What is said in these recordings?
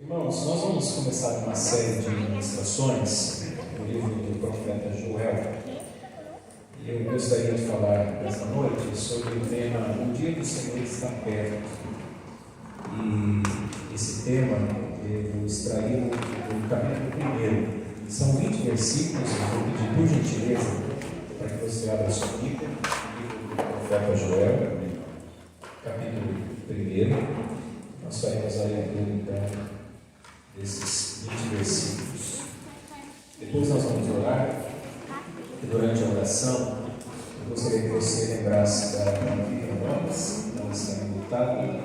Irmãos, nós vamos começar uma série de ministrações no livro do profeta Joel. E eu gostaria de falar nessa noite sobre o tema O Dia do Senhor está perto. E esse tema eu vou extrair do capítulo 1. São 20 versículos, eu vou pedir por gentileza para que você abra sua Bíblia, o livro do profeta Joel, capítulo 1. Nós faremos a leitura então desses 20 versículos. Depois nós vamos orar, e durante a oração eu gostaria que você lembrasse da vida nós, ela está enlutada.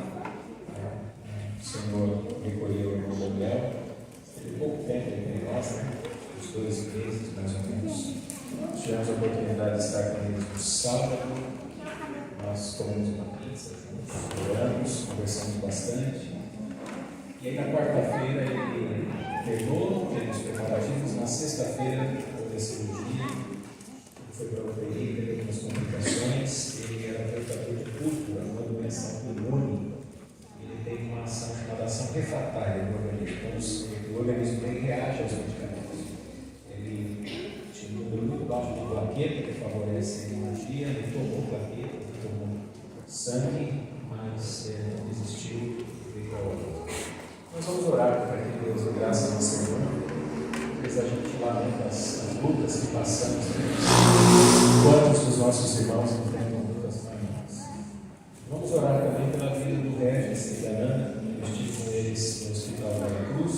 O Senhor recolheu o irmão Gabriel, teve pouco tempo entre nós, uns 2 meses mais ou menos. Nós tivemos a oportunidade de estar com eles no sábado, nós comemos uma pizza, oramos, conversamos bastante. E aí na quarta-feira ele internou, teve os preparativos. Na sexta-feira houve a cirurgia, ele foi para a UTI, teve algumas complicações. Ele era portador de púrpura, uma doença autoimune. Ele tem uma ação chamada ação refratária no organismo. Então o organismo dele reage aos medicamentos. Ele tinha um número muito baixo de plaqueta que favorece a imunologia. Ele tomou plaqueta, ele tomou sangue, mas não desistiu e veio para a outra. Nós vamos orar para que Deus dê graça ao nosso irmão. Às vezes a gente lamenta as lutas que passamos. Quantos dos nossos irmãos enfrentam lutas maiores? Vamos orar também pela vida do Regis e da Ana. Eu estive com eles no Hospital da Cruz.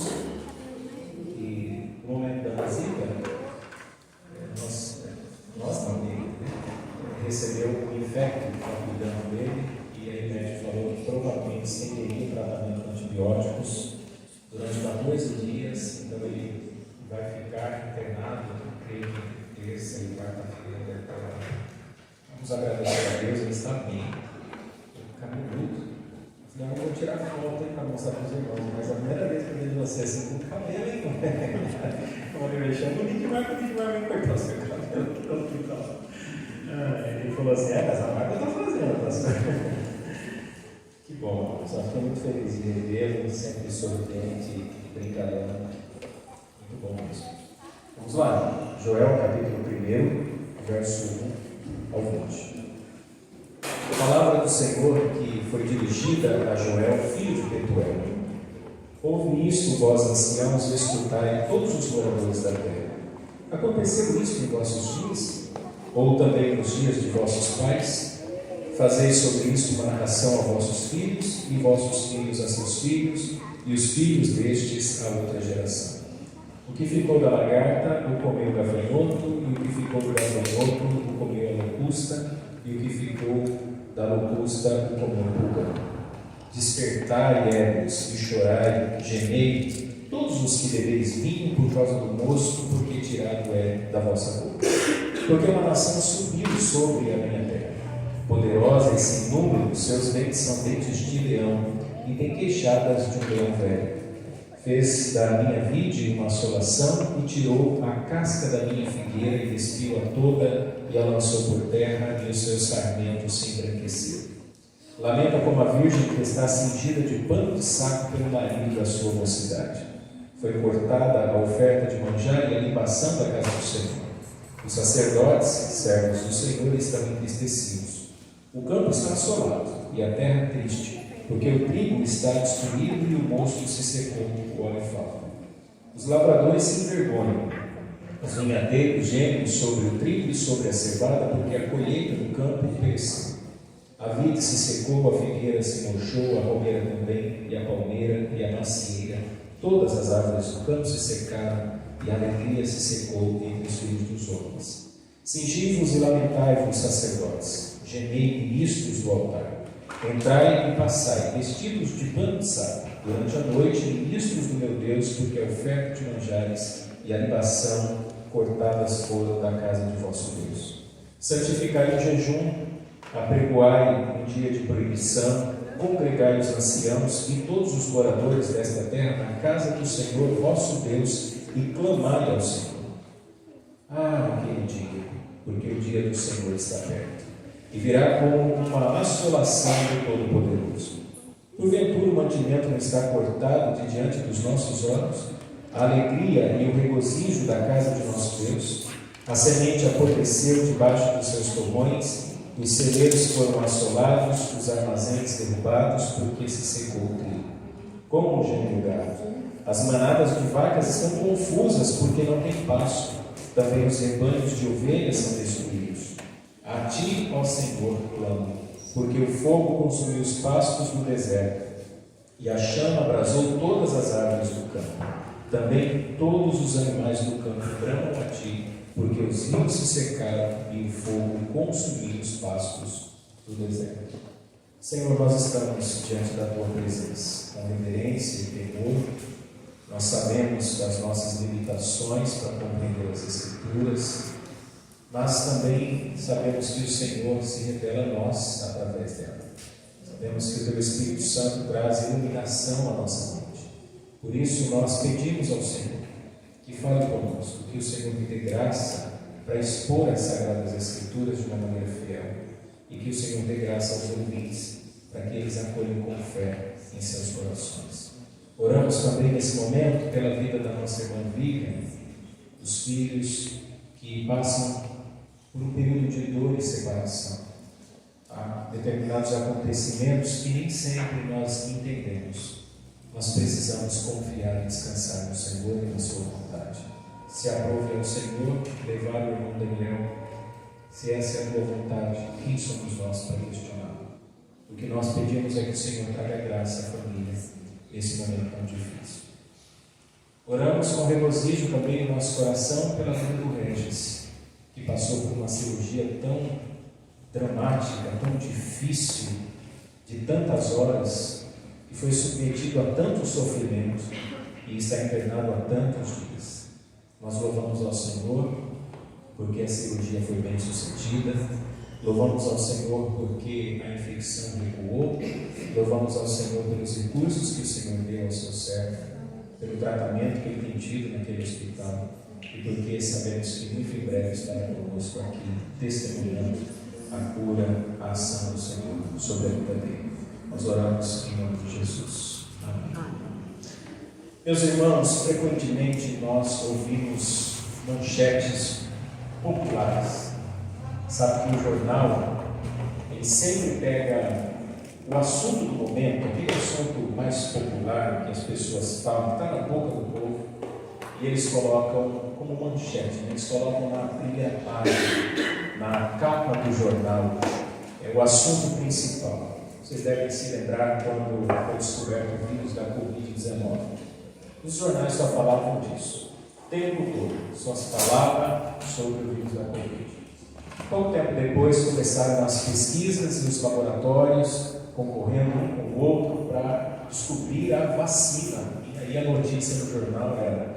E no momento da visita, nós também recebeu um infecto que está cuidando dele. E aí o médico falou que provavelmente estenderia o tratamento com antibióticos durante 14 dias, então ele vai ficar internado, creio que terça e quarta-feira. Vamos agradecer a Deus, ele está bem. Cabeludo. Não, eu vou tirar foto para mostrar para os irmãos, mas a primeira vez que eu vejo você assim com cabelo, hein? Quando eu mexer, bonito demais me cortar o seu cabelo aqui no hospital. Ele falou assim: mas a marca eu estou fazendo, pastor. Que bom, só fiquei muito feliz de revê-lo, sempre sorridente e brincalhão. Muito bom mesmo. Vamos lá, Joel capítulo 1, verso 1 ao 20. A palavra do Senhor que foi dirigida a Joel, filho de Betuel. Ouve isto, vós anciãos, e escutai todos os moradores da terra. Aconteceu isto em vossos dias? Ou também nos dias de vossos pais? Fazei sobre isso uma narração a vossos filhos, e vossos filhos a seus filhos, e os filhos destes a outra geração. O que ficou da lagarta, o comeu o gafanhoto, e o que ficou do gafanhoto, o comeu a locusta, e o que ficou da locusta, o comeu o pulgão. Despertai, égos, e chorai, gemei, todos os que bebeis vinho por causa do mosto, porque tirado é da vossa boca. Porque uma nação subiu sobre a minha terra. Poderosa e sem número, seus dentes são dentes de leão, e tem queixadas de um leão velho. Fez da minha vide uma assolação, e tirou a casca da minha figueira, e despiu-a toda, e a lançou por terra, e os seus sarmentos se embranqueceram. Lamenta como a virgem que está cingida de pano de saco pelo marido da sua mocidade. Foi cortada a oferta de manjar e a libação da casa do Senhor. Os sacerdotes, servos do Senhor, estão entristecidos. O campo está assolado e a terra triste, porque o trigo está destruído e o mosto se secou, o óleo falta. Os lavradores se envergonham, os vinhadeiros gemem sobre o trigo e sobre a cevada, porque a colheita do campo pereceu. A vide se secou, a figueira se murchou, a romeira também, e a palmeira e a macieira. Todas as árvores do campo se secaram, e a alegria se secou entre os filhos dos homens. Cingi-vos e lamentai-vos, sacerdotes. Gemei, ministros do altar. Entrai e passai, vestidos de pano de saco, durante a noite, ministros do meu Deus, porque a oferta de manjares e a libação cortadas foram da casa de vosso Deus. Santificai o jejum, apregoai um dia de proibição, congregai os anciãos e todos os moradores desta terra na casa do Senhor vosso Deus, e clamai ao Senhor. Aquele dia, porque o dia do Senhor está perto. E virá como uma assolação do Todo-Poderoso. Porventura o mantimento não está cortado de diante dos nossos olhos? A alegria e o regozijo da casa de nosso Deus? A semente apodreceu debaixo dos seus torrões, os celeiros foram assolados, os armazéns derrubados, porque se secou o trigo. Como geme o gado. As manadas de vacas estão confusas, porque não tem pasto. Também os rebanhos de ovelhas são destruídos. A ti, ó Senhor, clamo, porque o fogo consumiu os pastos do deserto, e a chama abrasou todas as árvores do campo. Também todos os animais do campo bramam a ti, porque os rios se secaram e o fogo consumiu os pastos do deserto. Senhor, nós estamos diante da Tua presença, com reverência e temor. Nós sabemos das nossas limitações para compreender as Escrituras, mas também sabemos que o Senhor se revela a nós através dela. Sabemos que o Teu Espírito Santo traz iluminação à nossa mente. Por isso nós pedimos ao Senhor que fale conosco, que o Senhor me dê graça para expor as Sagradas Escrituras de uma maneira fiel, e que o Senhor dê graça aos ouvintes para que eles acolham com fé em seus corações. Oramos também nesse momento pela vida da nossa irmã Vivian, dos filhos que passam por um período de dor e separação. Há determinados acontecimentos que nem sempre nós entendemos. Nós precisamos confiar e descansar no Senhor e na sua vontade. Se aprove ao Senhor levar o irmão Daniel, se essa é a tua vontade, quem somos nós para questionar? O que nós pedimos é que o Senhor traga graça à família nesse momento tão difícil. Oramos com regozijo também no nosso coração pela vida do Regis, que passou por uma cirurgia tão dramática, tão difícil, de tantas horas, e foi submetido a tanto sofrimento e está internado há tantos dias. Nós louvamos ao Senhor porque a cirurgia foi bem sucedida, louvamos ao Senhor porque a infecção recuou, louvamos ao Senhor pelos recursos que o Senhor deu ao seu servo, pelo tratamento que ele tem tido naquele hospital, e porque sabemos que muito em breve estará conosco aqui, testemunhando a cura, a ação do Senhor sobre a vida dele. Nós oramos em nome de Jesus. Amém. Meus irmãos, frequentemente nós ouvimos manchetes populares. Sabe que o jornal, ele sempre pega o assunto do momento, aquele assunto mais popular que as pessoas falam, está na boca do povo, e eles colocam como manchete, né? Eles colocam na primeira página, na capa do jornal, é o assunto principal. Vocês devem se lembrar quando foi descoberto o vírus da Covid-19. Os jornais só falavam disso, o tempo todo, só se falava sobre o vírus da Covid. Pouco tempo depois começaram as pesquisas e os laboratórios concorrendo um com o outro para descobrir a vacina. E aí a notícia no jornal era: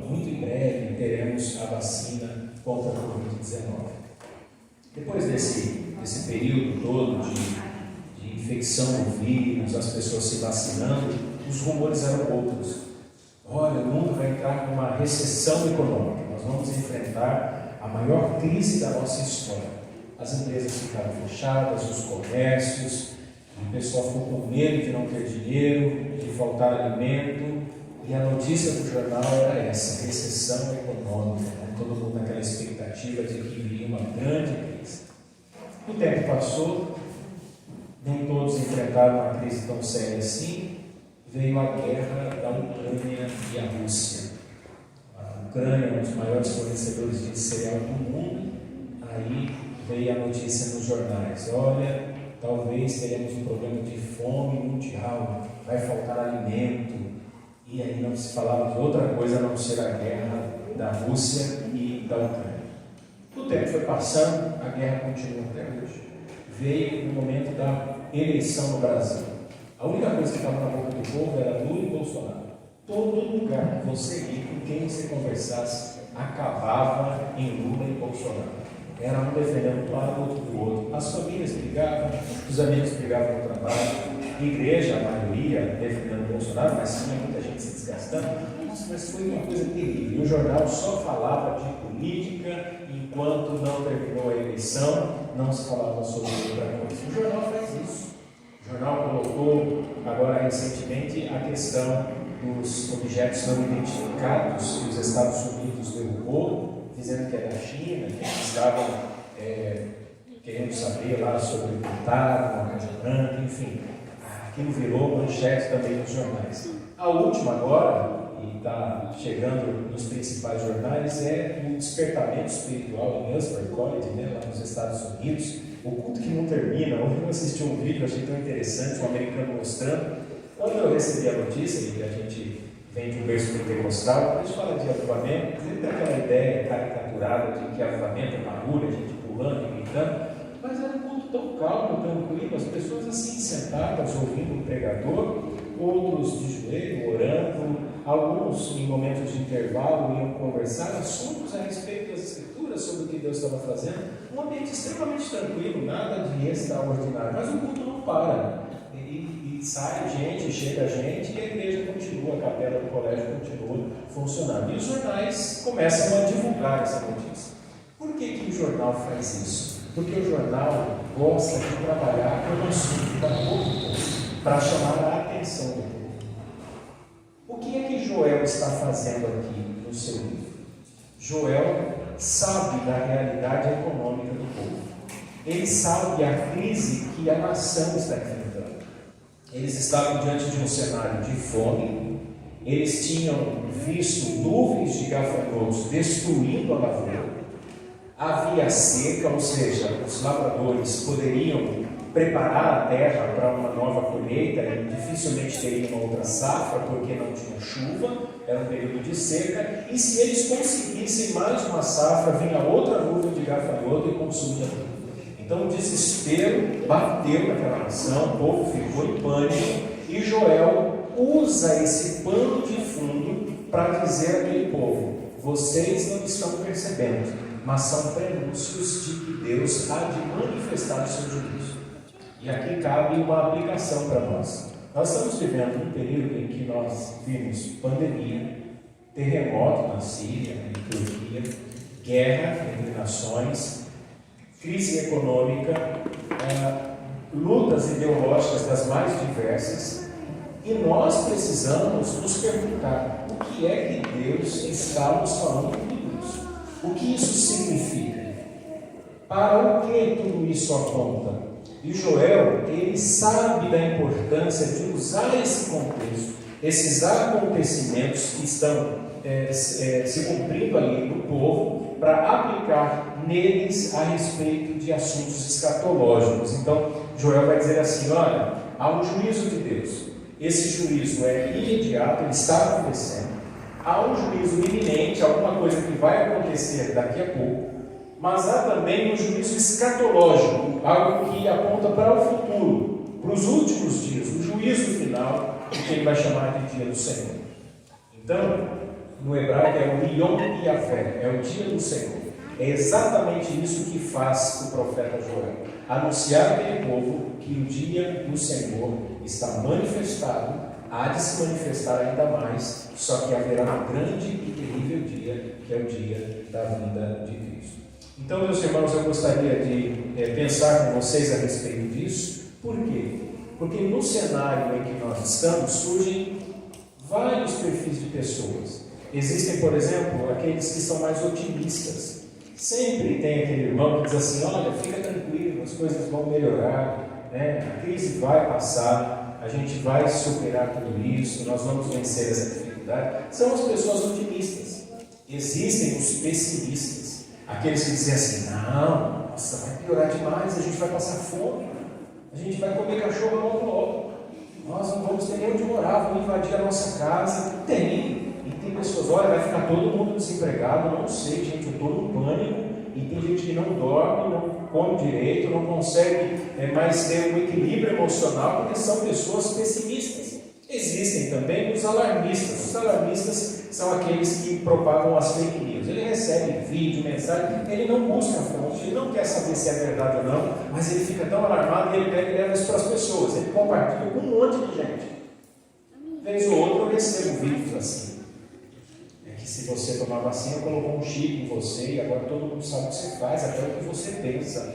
muito em breve teremos a vacina contra a Covid-19. Depois desse período todo de infecção do vírus, as pessoas se vacinando, os rumores eram outros. Olha, o mundo vai entrar numa recessão econômica, nós vamos enfrentar a maior crise da nossa história. As empresas ficaram fechadas, os comércios, o pessoal ficou com medo de não ter dinheiro, de faltar alimento, e a notícia do jornal era essa: recessão econômica, né? Todo mundo naquela expectativa de que viria uma grande crise. O tempo passou, nem todos enfrentaram uma crise tão séria assim. Veio a guerra da Ucrânia e a Rússia. A Ucrânia é um dos maiores fornecedores de cereal do mundo. Aí veio a notícia nos jornais: olha, talvez teremos um problema de fome mundial, vai faltar alimento. E aí não se falava de outra coisa a não ser a guerra da Rússia e da Ucrânia. O tempo foi passando, a guerra continua até hoje. Veio o momento da eleição no Brasil. A única coisa que estava na boca do povo era Lula e Bolsonaro. Todo lugar que você ia, com quem você conversasse, acabava em Lula e Bolsonaro. Era um defendendo um lado, outro do outro. As famílias brigavam, os amigos brigavam no trabalho, a igreja, a maioria, defendendo Bolsonaro, mas tinha muita gente se desgastando. Nossa, mas foi uma coisa terrível. O jornal só falava de política, enquanto não terminou a eleição, não se falava sobre outra coisa. O jornal faz isso. O O jornal colocou agora recentemente a questão dos objetos não identificados que os Estados Unidos derrubou, dizendo que é da China, que eles estavam querendo saber lá sobre o Pentágono, a Casa Branca, enfim. Aquilo virou manchete também nos jornais. A última agora, e está chegando nos principais jornais, é o despertamento espiritual em Asbury College, lá nos Estados Unidos. O culto que não termina. Ontem eu assisti um vídeo, achei tão interessante, um americano mostrando. Quando eu recebi a notícia de que a gente vem de um berço pentecostal, quando a gente fala de avivamento, sempre tem aquela ideia caricaturada de que avivamento é barulho, a gente pulando e gritando, mas era um culto tão calmo, tranquilo, as pessoas assim sentadas ouvindo o pregador, outros de joelho, orando, alguns em momentos de intervalo iam conversar assuntos a respeito das Escrituras, sobre o que Deus estava fazendo, um ambiente extremamente tranquilo, nada de extraordinário, mas o culto não para. E sai gente, chega gente e a igreja continua, a capela do colégio continua funcionando. E os jornais começam a divulgar essa notícia. Por que o jornal faz isso? Porque o jornal gosta de trabalhar com o assunto da povo para chamar a atenção do povo. O que é que Joel está fazendo aqui no seu livro? Joel sabe da realidade econômica do povo. Ele sabe a crise que a nação está enfrentando. Eles estavam diante de um cenário de fome, eles tinham visto nuvens de gafanhotos destruindo a lavoura, havia seca, ou seja, os lavradores poderiam preparar a terra para uma nova colheita e dificilmente teriam uma outra safra porque não tinha chuva, era um período de seca, e se eles conseguissem mais uma safra, vinha outra nuvem de gafanhoto e consumia tudo. Então o desespero bateu naquela nação, o povo ficou em pânico, e Joel usa esse pano de fundo para dizer àquele povo: vocês não estão percebendo, mas são prenúncios de que Deus há de manifestar o seu juízo. E aqui cabe uma aplicação para nós. Nós estamos vivendo um período em que nós vimos pandemia, terremoto na Síria, na Turquia, guerra entre nações, crise econômica, lutas ideológicas das mais diversas, e nós precisamos nos perguntar: o que é que Deus está nos falando com tudo isso? O que isso significa? Para o que tudo isso aponta? E Joel, ele sabe da importância de usar esse contexto, esses acontecimentos que estão se cumprindo ali no povo, para aplicar neles a respeito de assuntos escatológicos. Então, Joel vai dizer assim: olha, há um juízo de Deus. Esse juízo é imediato, ele está acontecendo. Há um juízo iminente, alguma coisa que vai acontecer daqui a pouco. Mas há também um juízo escatológico, algo que aponta para o futuro, para os últimos dias, o juízo final, que ele vai chamar de dia do Senhor. Então, no hebraico é o Yom Yavé, é o dia do Senhor. É exatamente isso que faz o profeta Joel: anunciar àquele povo que o dia do Senhor está manifestado, há de se manifestar ainda mais, só que haverá um grande e terrível dia, que é o dia da vinda de Cristo. Então, meus irmãos, eu gostaria de pensar com vocês a respeito disso. Por quê? Porque no cenário em que nós estamos, surgem vários perfis de pessoas. Existem, por exemplo, aqueles que são mais otimistas. Sempre tem aquele irmão que diz assim: olha, fica tranquilo, as coisas vão melhorar, a crise vai passar, a gente vai superar tudo isso, nós vamos vencer essa dificuldade. São as pessoas otimistas. Existem os pessimistas, aqueles que dizem assim: não, nossa, vai piorar demais, a gente vai passar fome, a gente vai comer cachorro logo, nós não vamos ter nem onde morar, vão invadir a nossa casa. Tem pessoas: olha, vai ficar todo mundo desempregado, não sei, gente, eu estou no pânico. E tem gente que não dorme, não come direito, não consegue mais ter um equilíbrio emocional, porque são pessoas pessimistas. Existem também os alarmistas. Os alarmistas são aqueles que propagam as fake news. Ele recebe vídeo, mensagem, ele não busca a fonte, ele não quer saber se é verdade ou não, mas ele fica tão alarmado e ele pega e leva isso para as pessoas. Ele compartilha com um monte de gente. Vez ou outra eu recebo vídeos assim: se você tomar vacina, colocou um chip em você e agora todo mundo sabe o que você faz, até o que você pensa.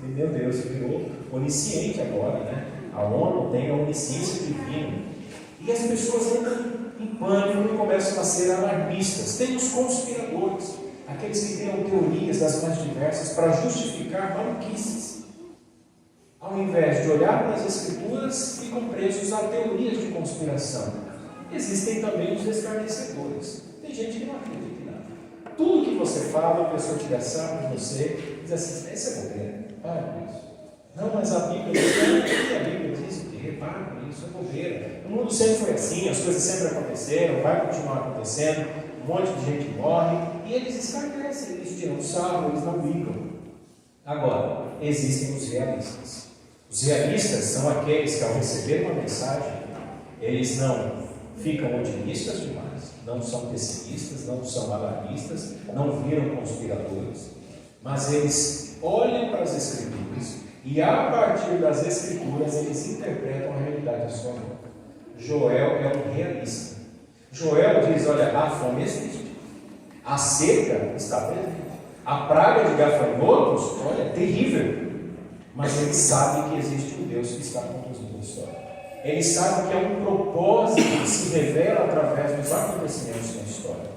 Meu Deus, virou onisciente agora, A ONU tem a onisciência divina. E as pessoas entram em pânico e começam a ser alarmistas. Tem os conspiradores, aqueles que criam teorias das mais diversas para justificar maluquices. Ao invés de olhar para as Escrituras, ficam presos a teorias de conspiração. Existem também os escarnecedores. Tem gente que não acredita em nada. Tudo que você fala, a pessoa tira sarro de você, diz assim: isso é bobeira, para com isso. Não, mas a Bíblia diz o quê? Para com isso, é bobeira. O mundo sempre foi assim, as coisas sempre aconteceram, vai continuar acontecendo, um monte de gente morre, e eles escarnecem, eles tiram sarro, eles não ligam. Agora, existem os realistas. Os realistas são aqueles que, ao receber uma mensagem, eles não ficam otimistas demais, não são pessimistas, não são alarmistas, não viram conspiradores, mas eles olham para as Escrituras e, a partir das Escrituras, eles interpretam a realidade à sua volta. Joel é um realista. Joel diz: olha, a fome existe, a seca está presente, a praga de gafanhotos, olha, é terrível. Mas ele sabe que existe um Deus que está conduzindo a história. Ele sabe que é um propósito que se revela através dos acontecimentos da história.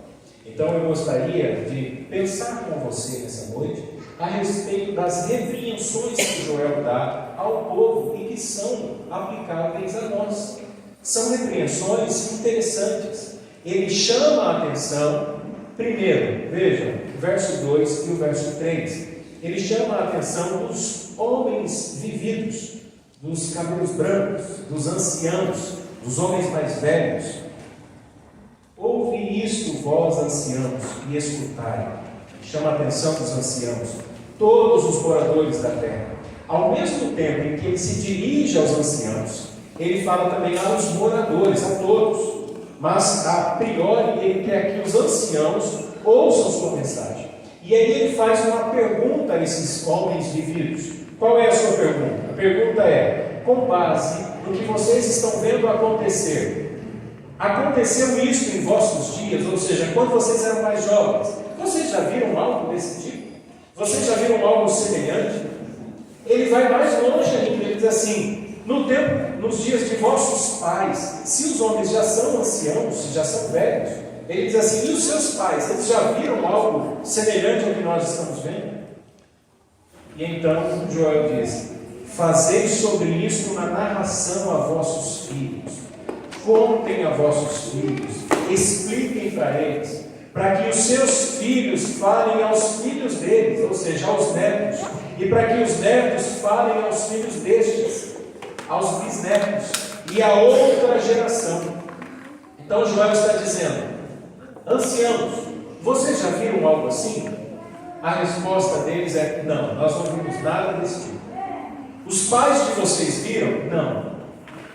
Então eu gostaria de pensar com você nessa noite a respeito das repreensões que Joel dá ao povo e que são aplicáveis a nós. São repreensões interessantes. Ele chama a atenção, primeiro, vejam, o verso 2 e o verso 3. Ele chama a atenção dos homens vividos, dos cabelos brancos, dos anciãos, dos homens mais velhos. Ouve isto, vós anciãos, e escutai. Chama a atenção dos anciãos, todos os moradores da terra. Ao mesmo tempo em que ele se dirige aos anciãos, ele fala também aos moradores, a todos. Mas, a priori, ele quer que os anciãos ouçam sua mensagem. E aí ele faz uma pergunta a esses homens vividos. Qual é a sua pergunta? A pergunta é: com base no que vocês estão vendo acontecer, aconteceu isso em vossos dias? Ou seja, quando vocês eram mais jovens, vocês já viram algo desse tipo? Vocês já viram algo semelhante? Ele vai mais longe ainda, ele diz assim: no tempo, nos dias de vossos pais, se os homens já são anciãos, se já são velhos, ele diz assim: e os seus pais, eles já viram algo semelhante ao que nós estamos vendo? E então Joel diz: fazei sobre isso uma narração a vossos filhos, contem a vossos filhos, expliquem para eles, para que os seus filhos falem aos filhos deles, ou seja, aos netos, e para que os netos falem aos filhos destes, aos bisnetos e a outra geração. Então Joel está dizendo: anciãos, vocês já viram algo assim? A resposta deles é: não, nós não vimos nada desse tipo. Os pais de vocês viram? Não.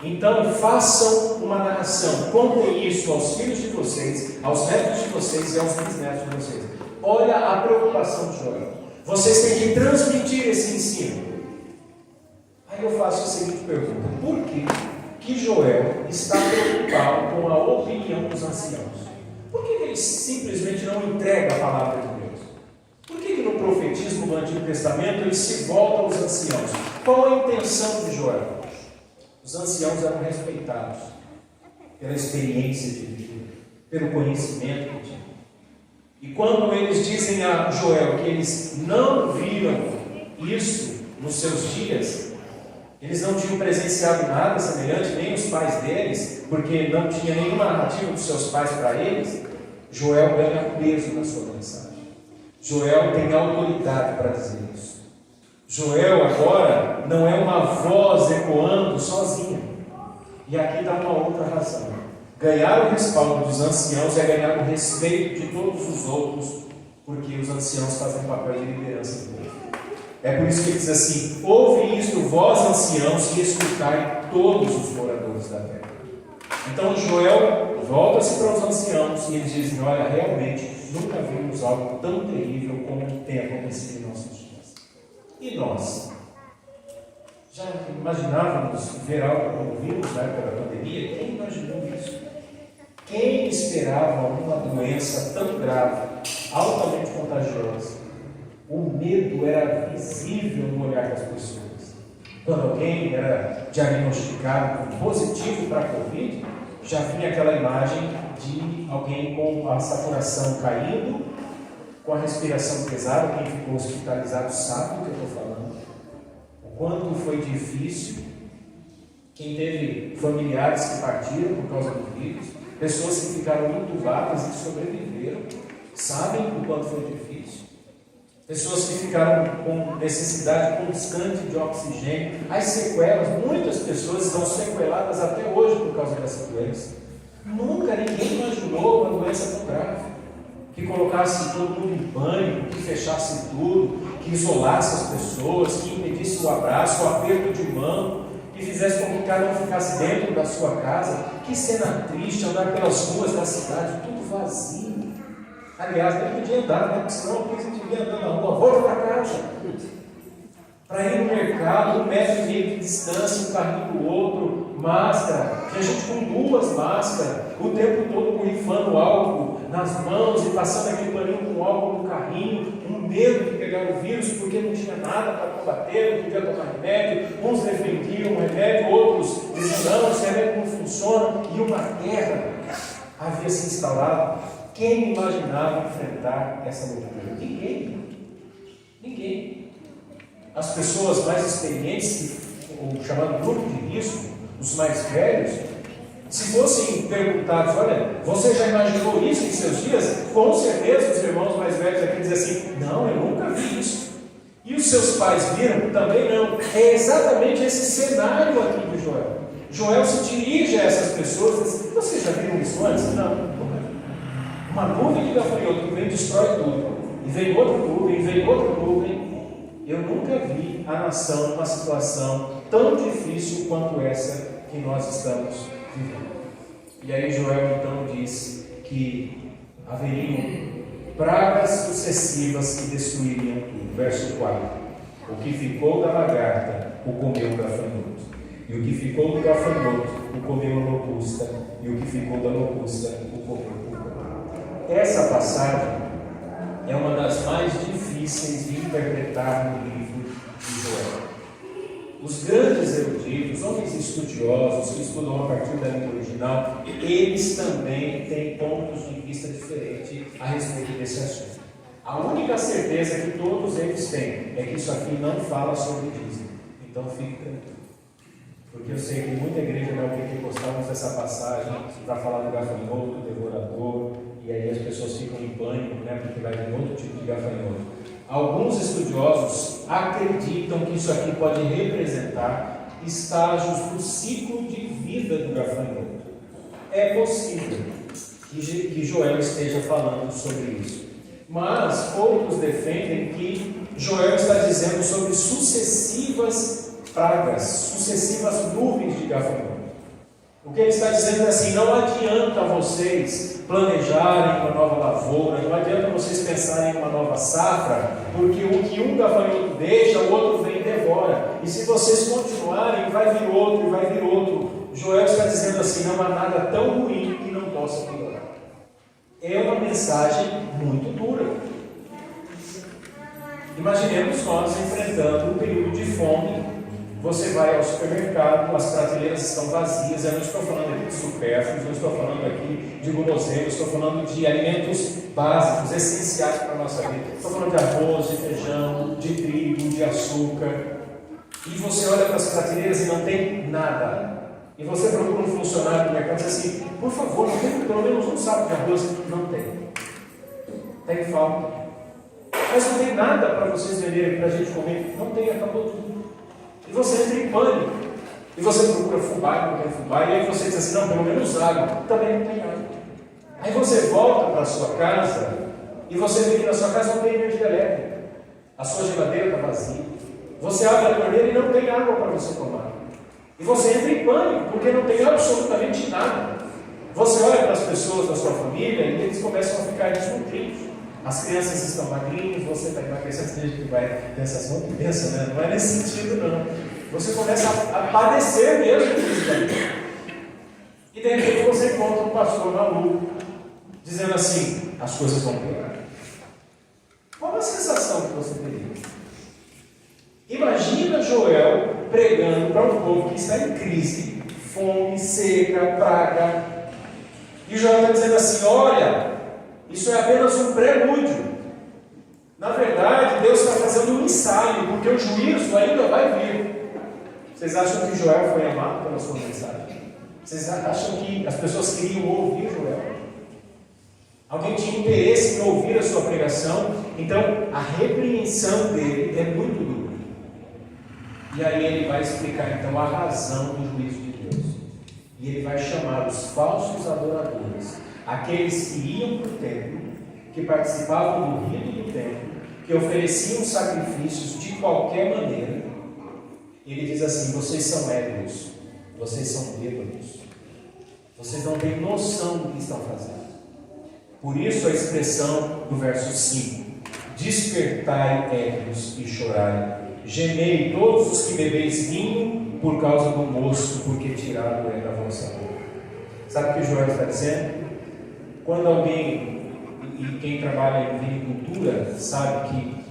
Então façam uma narração, contem isso aos filhos de vocês, aos netos de vocês e aos bisnetos de vocês. Olha a preocupação de Joel. Vocês têm que transmitir esse ensino. Aí eu faço a seguinte pergunta: por que Joel está preocupado com a opinião dos anciãos? Por que ele simplesmente não entrega a palavra de Deus? Por que no profetismo do Antigo Testamento ele se volta aos anciãos? Qual a intenção de Joel? Os anciãos eram respeitados pela experiência de vida, pelo conhecimento que tinham. E quando eles dizem a Joel que eles não viram isso nos seus dias, eles não tinham presenciado nada semelhante, nem os pais deles, porque não tinha nenhuma narrativa dos seus pais para eles, Joel ganha peso na sua mensagem. Joel tem autoridade para dizer isso. Joel agora não é uma voz ecoando sozinha. E aqui dá uma outra razão. Ganhar o respaldo dos anciãos é ganhar o respeito de todos os outros, porque os anciãos fazem papel de liderança do povo. É por isso que ele diz assim: ouve isto, vós anciãos, e escutai todos os moradores da terra. Então Joel volta-se para os anciãos e eles dizem: olha, realmente nunca vimos algo tão terrível como tem acontecido em nossos dias. E nós? Já imaginávamos ver algo como vimos na época da pandemia? Quem imaginou isso? Quem esperava uma doença tão grave, altamente contagiosa? O medo era visível no olhar das pessoas. Quando alguém era diagnosticado como positivo para a Covid, já vinha aquela imagem de alguém com a saturação caindo, com a respiração pesada. Quem ficou hospitalizado sabe o que eu estou falando. O quanto foi difícil. Quem teve familiares que partiram por causa do vírus, pessoas que ficaram intubadas e sobreviveram, sabem o quanto foi difícil. Pessoas que ficaram com necessidade constante de oxigênio, as sequelas, muitas pessoas estão sequeladas até hoje por causa dessa doença. Nunca ninguém imaginou uma doença tão grave, que colocasse todo mundo em pânico, que fechasse tudo, que isolasse as pessoas, que impedisse o abraço, o aperto de mão, que fizesse com que cada um ficasse dentro da sua casa. Que cena triste, andar pelas ruas da cidade, tudo vazio. Aliás, nem podia andar, né? Porque senão a gente devia andar na rua, volta para casa. Para ir no mercado, 1,5 metro de distância, um carrinho do outro, máscara, tinha gente com 2 máscaras, o tempo todo borrifando álcool nas mãos e passando aquele paninho com álcool no carrinho, um medo de pegar o vírus porque não tinha nada para combater, não podia tomar remédio, uns defendiam o remédio, outros diziam, não, esse remédio não funciona, e uma guerra havia se instalado. Quem imaginava enfrentar essa loucura? Ninguém. As pessoas mais experientes, o chamado grupo de risco, os mais velhos, se fossem perguntados, olha, você já imaginou isso em seus dias? Com certeza os irmãos mais velhos aqui dizem assim, não, eu nunca vi isso. E os seus pais viram? Também não. É exatamente esse cenário aqui de Joel. Joel se dirige a essas pessoas e diz, vocês já viram isso antes? Não, nunca vi. Uma nuvem de gafanhoto que vem e destrói tudo. E vem outra nuvem, vem outra nuvem. Eu nunca vi a nação numa situação tão difícil quanto essa que nós estamos vivendo. E aí Joel então diz que haveriam pragas sucessivas que destruiriam tudo. Verso 4. O que ficou da lagarta, o comeu o gafanhoto. E o que ficou do gafanhoto, o comeu a locusta. E o que ficou da locusta, o comeu o pulgão. Essa passagem é uma das mais difíceis de interpretar no livro de Joel. Os grandes eruditos, homens estudiosos que estudam a partir da língua original, eles também têm pontos de vista diferentes a respeito desse assunto. A única certeza que todos eles têm é que isso aqui não fala sobre dízimo. Então fique tranquilo. Porque eu sei que muita igreja vai gostamos dessa passagem para falar do gafanhoto, do devorador, e aí as pessoas ficam em pânico, né, porque vai vir outro tipo de gafanhoto. Alguns estudiosos acreditam que isso aqui pode representar estágios do ciclo de vida do gafanhoto. É possível que Joel esteja falando sobre isso. Mas poucos defendem que Joel está dizendo sobre sucessivas pragas, sucessivas nuvens de gafanhoto. O que ele está dizendo é assim, não adianta vocês planejarem uma nova lavoura, não adianta vocês pensarem em uma nova safra, porque o que um gafanhoto deixa, o outro vem e devora. E se vocês continuarem, vai vir outro e vai vir outro. Joel está dizendo assim, não há nada tão ruim que não possa piorar. É uma mensagem muito dura. Imaginemos nós enfrentando um período de fome. Você vai ao supermercado, as prateleiras estão vazias. Eu não estou falando aqui de supérfluos, não estou falando aqui de guloseimas, estou falando de alimentos básicos, essenciais para a nossa vida. Estou falando de arroz, de feijão, de trigo, de açúcar. E você olha para as prateleiras e não tem nada. E você procura um funcionário do mercado e diz assim, por favor, não tem pelo menos um saco de arroz? Não tem. Tem falta. Mas não tem nada para vocês venderem, para a gente comer? Não tem, acabou tudo. E você entra em pânico. E você procura fubá, não tem fubá. E aí você diz assim, não, pelo menos água. Também não tem água. Aí você volta para a sua casa e você vê que na sua casa não tem energia elétrica. A sua geladeira está vazia. Você abre a torneira e não tem água para você tomar. E você entra em pânico, porque não tem absolutamente nada. Você olha para as pessoas da sua família e eles começam a ficar desnutridos. As crianças estão magrinhas, você está emagrecendo, tem gente que vai pensar assim, não pensa, né? Não é nesse sentido, não. Você começa a padecer mesmo fisicamente. E de repente você encontra um pastor maluco, dizendo assim, as coisas vão piorar. Qual a sensação que você teria? Imagina Joel pregando para um povo que está em crise, fome, seca, praga. E Joel está dizendo assim: olha, isso é apenas um prelúdio. Na verdade, Deus está fazendo um ensaio, porque o juízo ainda vai vir. Vocês acham que Joel foi amado pela sua mensagem? Vocês acham que as pessoas queriam ouvir Joel? Alguém tinha interesse em ouvir a sua pregação? Então, a repreensão dele é muito dura. E aí ele vai explicar então a razão do juízo de Deus. E ele vai chamar os falsos adoradores, aqueles que iam para o templo, que participavam do rito do templo, que ofereciam sacrifícios de qualquer maneira. Ele diz assim: vocês são ébrios, vocês são bêbados, vocês não têm noção do que estão fazendo. Por isso a expressão do verso 5: despertai, ébrios, e chorai, gemei todos os que bebeis vinho por causa do moço, porque tirado é da vossa boca. Sabe o que Joel está dizendo? Quando alguém, e quem trabalha em vinicultura sabe que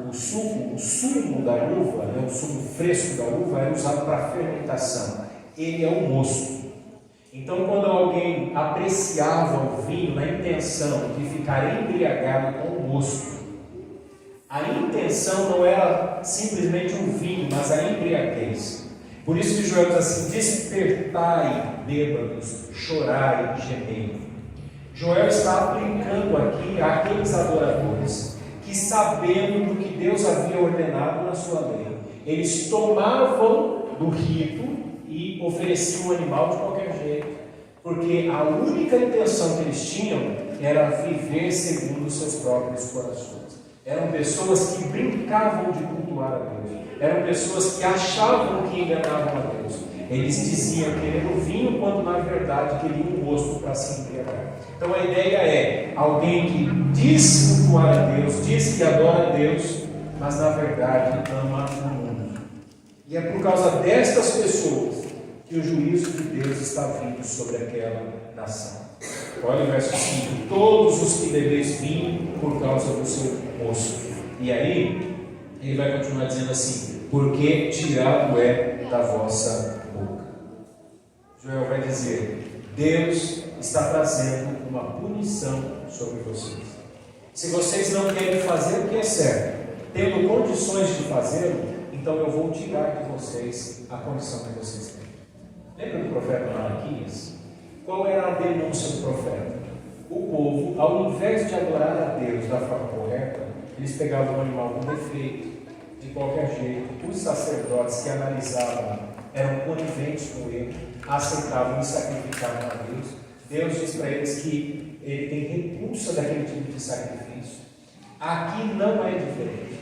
o sumo da uva, o sumo fresco da uva é usado para fermentação. Ele é o mosto. Então, quando alguém apreciava o vinho na intenção de ficar embriagado com o mosto, a intenção não era simplesmente um vinho, mas a embriaguez. Por isso que Joel diz assim: despertai, bêbados, chorai, gemei. Joel está aplicando aqui àqueles adoradores que, sabendo do que Deus havia ordenado na sua lei, eles tomavam do rito e ofereciam um animal de qualquer jeito, porque a única intenção que eles tinham era viver segundo os seus próprios corações. Eram pessoas que brincavam de cultuar a Deus, eram pessoas que achavam que enganavam a Deus. Eles diziam querer o vinho, quando na verdade queriam o mosto para se embriagar. Então a ideia é alguém que diz cultuar a Deus, diz que adora a Deus, mas na verdade ama o mundo. E é por causa destas pessoas que o juízo de Deus está vindo sobre aquela nação. Olha o verso 5: todos os que bebeis vinho por causa do seu moço. E aí ele vai continuar dizendo assim: porque tirado é da vossa boca. Joel vai dizer: Deus está trazendo uma punição sobre vocês. Se vocês não querem fazer o que é certo, tendo condições de fazê-lo, então eu vou tirar de vocês a condição que vocês têm. Lembra do profeta Malaquias? Qual era a denúncia do profeta? O povo, ao invés de adorar a Deus da forma correta, eles pegavam um animal com defeito, de qualquer jeito. Os sacerdotes que analisavam eram coniventes com ele, aceitavam e sacrificavam a Deus. Deus diz para eles que ele tem repulsa daquele tipo de sacrifício. Aqui não é diferente.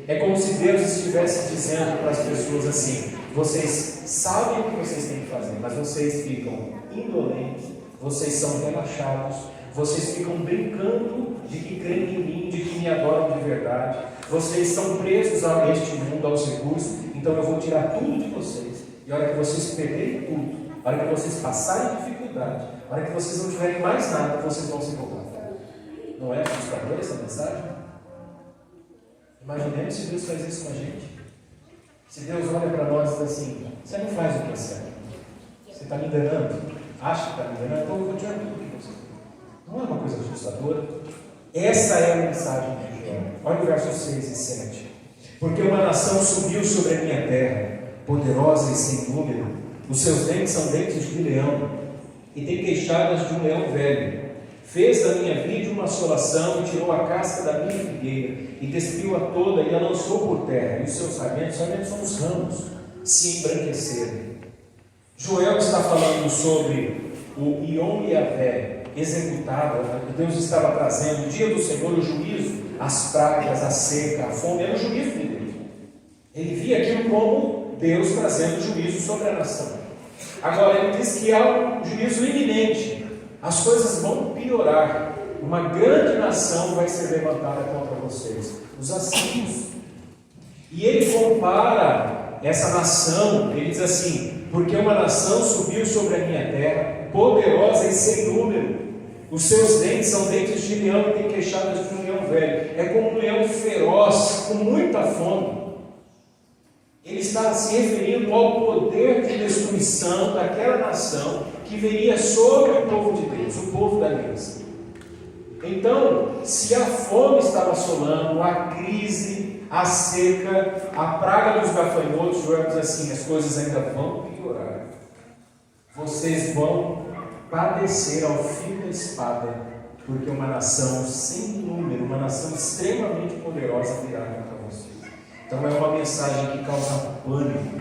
É como se Deus estivesse dizendo para as pessoas assim: vocês sabem o que vocês têm que fazer, mas vocês ficam indolentes, vocês são relaxados, vocês ficam brincando de que creem em mim, de que me adoram de verdade, vocês são presos a este mundo, aos recursos. Então eu vou tirar tudo de vocês, e a hora que vocês perderem tudo, a hora que vocês passarem dificuldade, a hora que vocês não tiverem mais nada, vocês vão se voltar. Não é assustadora essa mensagem? Imaginemos se Deus faz isso com a gente. Se Deus olha para nós e diz assim: você não faz o que é certo, você está me enganando, acha que está me enganando, então eu vou tirar tudo de você. Não é uma coisa assustadora? Essa é a mensagem de Joel. Olha o versos 6 e 7. Porque uma nação subiu sobre a minha terra, poderosa e sem número, os seus dentes são dentes de leão, e tem queixadas de um leão velho. Fez da minha vide uma assolação, e tirou a casca da minha figueira, e despiu-a toda, e a lançou por terra, e os seus sarmentos são os ramos, se embranqueceram. Joel está falando sobre o Yom Yavé executado, Deus estava trazendo o dia do Senhor, o juízo, as pragas, a seca, a fome, era o juízo de Deus. Ele via aquilo como Deus trazendo juízo sobre a nação. Agora ele diz que há um juízo iminente, as coisas vão piorar, uma grande nação vai ser levantada contra vocês, os assírios. E ele compara essa nação, ele diz assim: porque uma nação subiu sobre a minha terra, poderosa e sem número, os seus dentes são dentes de leão e tem queixadas de um leão velho. É como um leão feroz, com muita fome. Eles está se referindo ao poder de destruição daquela nação que viria sobre o povo de Deus, o povo da aliança. Então, se a fome estava assolando, a crise, a seca, a praga dos gafanhotos, Joel diz assim: as coisas ainda vão piorar. Vocês vão padecer ao fio da espada, porque uma nação sem número, uma nação extremamente poderosa virá contra vocês. Então é uma mensagem que causa pânico.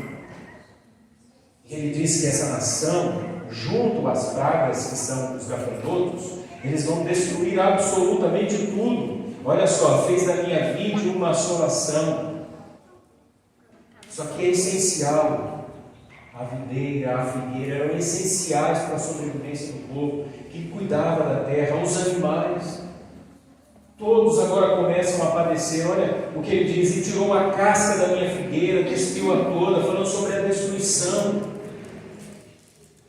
Ele diz que essa nação, junto às pragas que são os gafanhotos, eles vão destruir absolutamente tudo. Olha só, fez da minha vide uma assolação. Isso aqui é essencial. A videira, a figueira eram essenciais para a sobrevivência do povo que cuidava da terra. Os animais, todos agora começam a padecer. Olha o que ele diz: e tirou a casca da minha figueira, destruiu-a toda, falando sobre a destruição.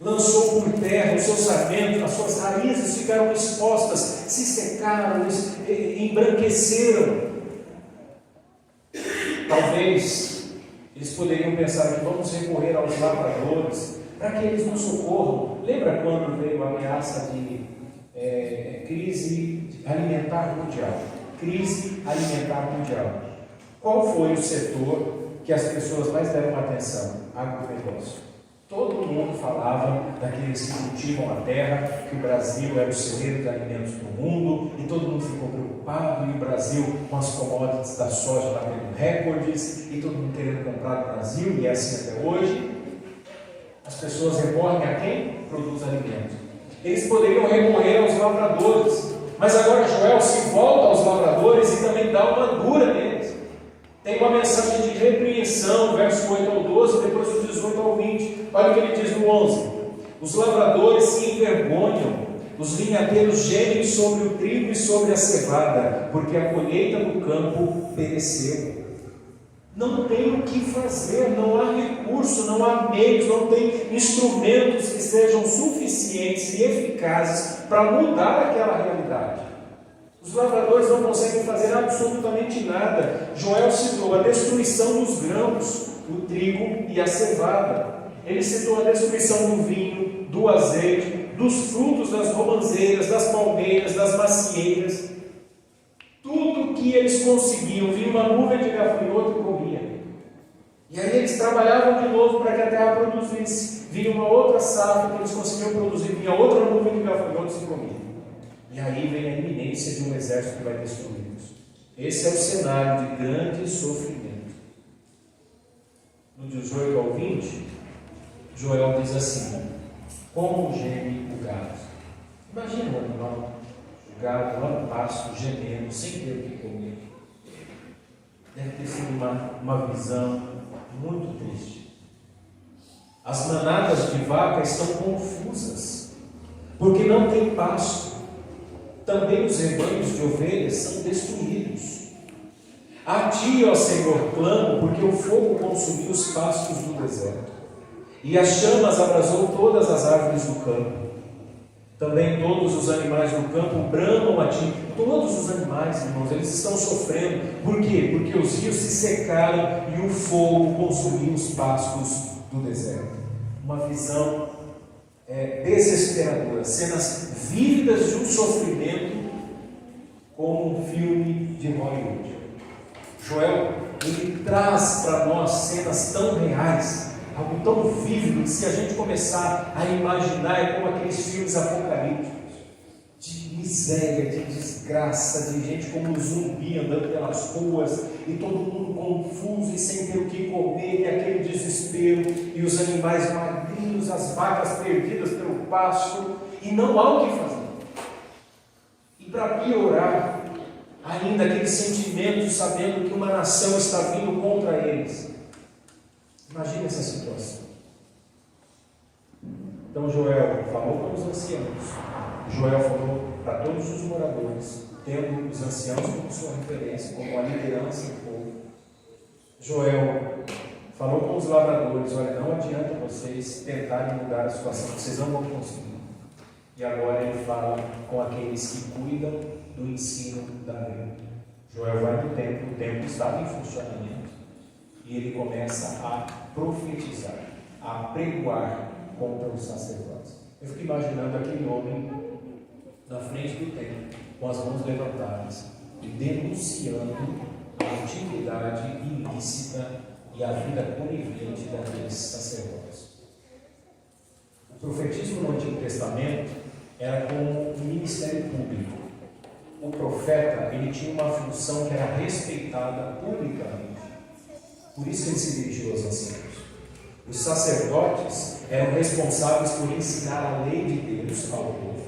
Lançou por terra os seus sarmentos, as suas raízes ficaram expostas, se secaram, embranqueceram. Talvez eles poderiam pensar que vamos recorrer aos lavradores para que eles nos socorram. Lembra quando veio a ameaça de crise alimentar mundial? Crise alimentar mundial. Qual foi o setor que as pessoas mais deram atenção? Agronegócio. Todo mundo falava daqueles que cultivam a terra, que o Brasil era o celeiro de alimentos do mundo, e todo mundo ficou preocupado, e o Brasil com as commodities da soja batendo recordes, e todo mundo querendo comprar do Brasil, e é assim até hoje. As pessoas recorrem a quem produz alimentos. Eles poderiam recorrer aos lavradores, mas agora Joel se volta aos lavradores e também dá uma dura neles. Tem uma mensagem de repreensão, verso 8 ao 12, depois do 18 ao 20. Olha o que ele diz no 11: os lavradores se envergonham, os vinhateiros gemem sobre o trigo e sobre a cevada, porque a colheita do campo pereceu. Não tem o que fazer, não há recurso, não há meios, não tem instrumentos que sejam suficientes e eficazes para mudar aquela realidade. Os lavradores não conseguem fazer absolutamente nada. Joel citou a destruição dos grãos, o trigo e a cevada. Ele citou a destruição do vinho, do azeite, dos frutos das romãzeiras, das palmeiras, das macieiras. Tudo que eles conseguiam, vinha uma nuvem de gafanhoto e comia. E aí eles trabalhavam de novo para que a terra produzisse. Vinha uma outra safra que eles conseguiam produzir, vinha outra nuvem de gafanhotos e comia. E aí vem a iminência de um exército que vai destruí-los. Esse é o cenário de grande sofrimento. No 18 ao 20, Joel diz assim: como geme o gado. Imagina o animal, o gado lá no pasto, gemendo, sem ter o que comer. Deve ter sido uma visão muito triste. As manadas de vaca estão confusas, porque não tem pasto. Também os rebanhos de ovelhas são destruídos. A ti, ó Senhor, clamo, porque o fogo consumiu os pastos do deserto, e as chamas abrasou todas as árvores do campo. Também todos os animais do campo bramam a ti. Todos os animais, irmãos, eles estão sofrendo. Por quê? Porque os rios se secaram e o fogo consumiu os pastos do deserto. Uma visão desesperadora, cenas vívidas de um sofrimento, como um filme de Hollywood. Joel, ele traz para nós cenas tão reais, algo tão vívido, que se a gente começar a imaginar, é como aqueles filmes apocalípticos, de miséria, de desgraça, de gente como um zumbi andando pelas ruas, e todo mundo confuso e sem ter o que comer, e aquele desespero, e os animais magrinhos, as vacas perdidas pelo pasto, e não há o que fazer. E para piorar, ainda aquele sentimento, sabendo que uma nação está vindo contra eles. Imagina essa situação. Então Joel falou com os anciãos. Joel falou para todos os moradores, tendo os anciãos como sua referência, como a liderança do povo. Joel falou com os lavradores: olha, não adianta vocês tentarem mudar a situação, vocês não vão conseguir. E agora ele fala com aqueles que cuidam do ensino da lei. Joel vai no templo, o templo estava em funcionamento. e ele começa a profetizar, a pregoar contra os sacerdotes. Eu fico imaginando aquele homem na frente do templo, com as mãos levantadas e denunciando a atividade ilícita e a vida conivente daqueles sacerdotes. O profetismo no Antigo Testamento era como um ministério público. O profeta, ele tinha uma função que era respeitada publicamente. Por isso que ele se dirigiu aos anciãos. Os sacerdotes eram responsáveis por ensinar a lei de Deus ao povo.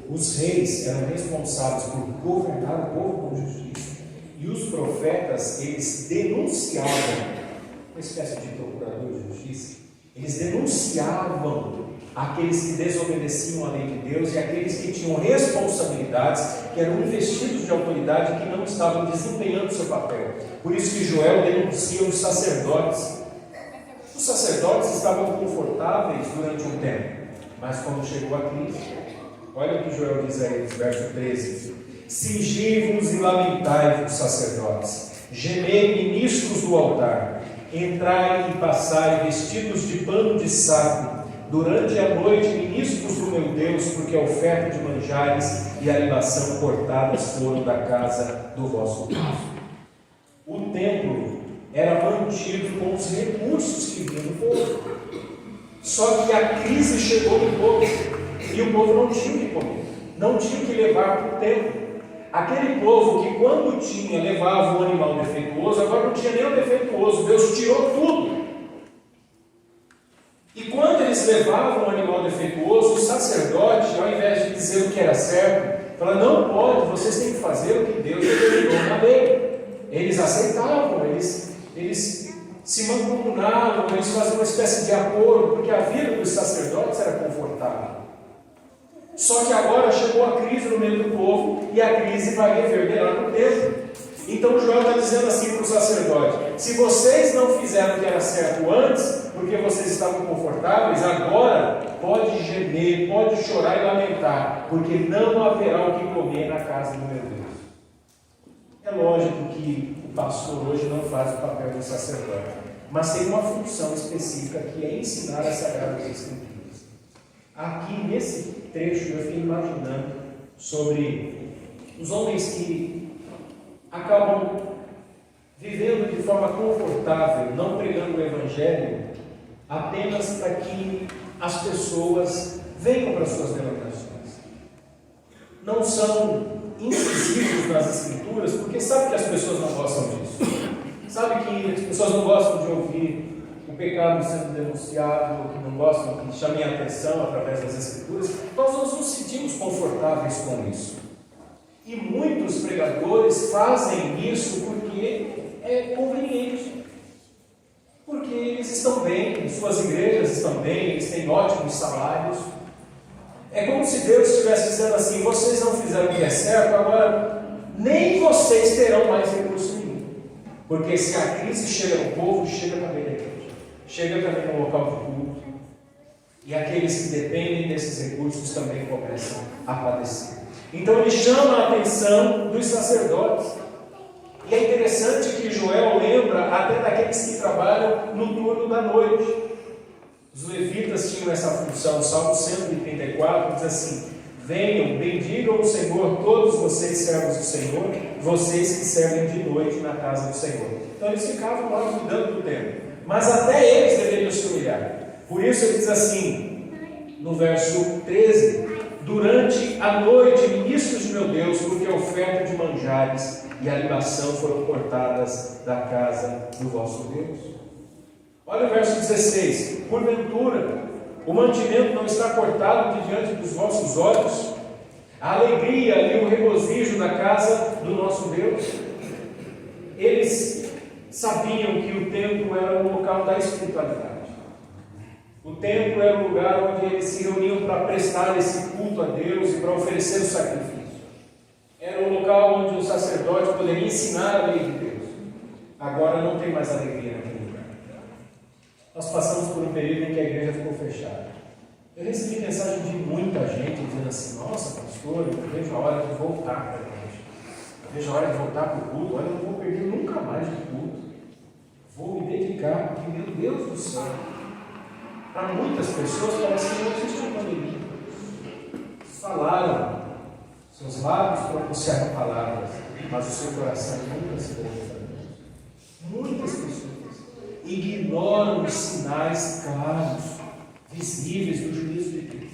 Os reis eram responsáveis por governar o povo com justiça. E os profetas, eles denunciavam, uma espécie de procurador de justiça, eles denunciavam aqueles que desobedeciam a lei de Deus e aqueles que tinham responsabilidades, que eram investidos de autoridade e que não estavam desempenhando seu papel. Por isso que Joel denuncia os sacerdotes. Os sacerdotes estavam confortáveis durante um tempo, mas quando chegou a crise, olha o que Joel diz a eles, verso 13: Cingi-vos e lamentai-vos, sacerdotes, gemei, ministros do altar, entrai e passai vestidos de pano de saco, durante a noite, ministros do meu Deus, porque a oferta de manjares e a libação cortadas foram da casa do vosso Deus. O templo era mantido com os recursos que vinham do povo. Só que a crise chegou no povo e o povo não tinha o que comer, não tinha o que levar para o templo. Aquele povo que quando tinha, levava um animal defeituoso, agora não tinha nem o defeituoso, Deus tirou tudo. E quando eles levavam um animal defeituoso, o sacerdote, ao invés de dizer o que era certo, falava: não pode, vocês têm que fazer o que Deus determinou na lei. Eles aceitavam, eles se mancomunavam, eles faziam uma espécie de acordo, porque a vida dos sacerdotes era confortável. Só que agora chegou a crise no meio do povo e a crise vai reverberar no templo. Então Joel está dizendo assim para o sacerdote: se vocês não fizeram o que era certo antes, porque vocês estavam confortáveis, agora pode gemer, pode chorar e lamentar, porque não haverá o que comer na casa do meu Deus. É lógico que o pastor hoje não faz o papel do sacerdote, mas tem uma função específica que é ensinar as Sagradas Escrituras. Aqui nesse trecho eu fiquei imaginando sobre os homens que acabam vivendo de forma confortável, não pregando o Evangelho, apenas para que as pessoas venham para as suas denominações. Não são incisivos nas Escrituras, porque sabe que as pessoas não gostam disso. Sabe que as pessoas não gostam de ouvir o pecado sendo denunciado, que não gostam que chamem a atenção através das Escrituras. Nós não nos sentimos confortáveis com isso. E muitos pregadores fazem isso porque é conveniente. Porque eles estão bem, suas igrejas estão bem, eles têm ótimos salários. É como se Deus estivesse dizendo assim: vocês não fizeram o que é certo, agora nem vocês terão mais recurso nenhum. Porque se a crise chega no povo, chega também na igreja, chega também no local de culto. E aqueles que dependem desses recursos também começam a padecer. Então ele chama a atenção dos sacerdotes. E é interessante que Joel lembra até daqueles que trabalham no turno da noite. Os levitas tinham essa função. Salmo 134 diz assim: venham, bendigam o Senhor, todos vocês servos do Senhor, vocês que servem de noite na casa do Senhor. Então eles ficavam lá cuidando do templo, mas até eles deveriam se humilhar. Por isso ele diz assim, no verso 13: durante a noite, ministros de meu Deus, porque a oferta de manjares e a libação foram cortadas da casa do vosso Deus. Olha o verso 16: porventura o mantimento não está cortado de diante dos vossos olhos, a alegria e o regozijo da casa do nosso Deus. Eles sabiam que o templo era o local da espiritualidade. O templo era o lugar onde eles se reuniam para prestar esse culto a Deus e para oferecer o sacrifício. Era o local onde o sacerdote poderia ensinar a lei de Deus. Agora não tem mais alegria naquele lugar. Nós passamos por um período em que a igreja ficou fechada. Eu recebi mensagem de muita gente dizendo assim: nossa, pastor, eu vejo a hora de voltar para a igreja. Eu vejo a hora de voltar para o culto. Olha, eu não vou perder nunca mais o culto. Vou me dedicar, porque, meu Deus do céu, para muitas pessoas parece que não existe uma pandemia. Falaram, seus lábios pronunciaram palavras, mas o seu coração nunca se voltou para Deus. Muitas pessoas ignoram os sinais claros, visíveis do juízo de Deus.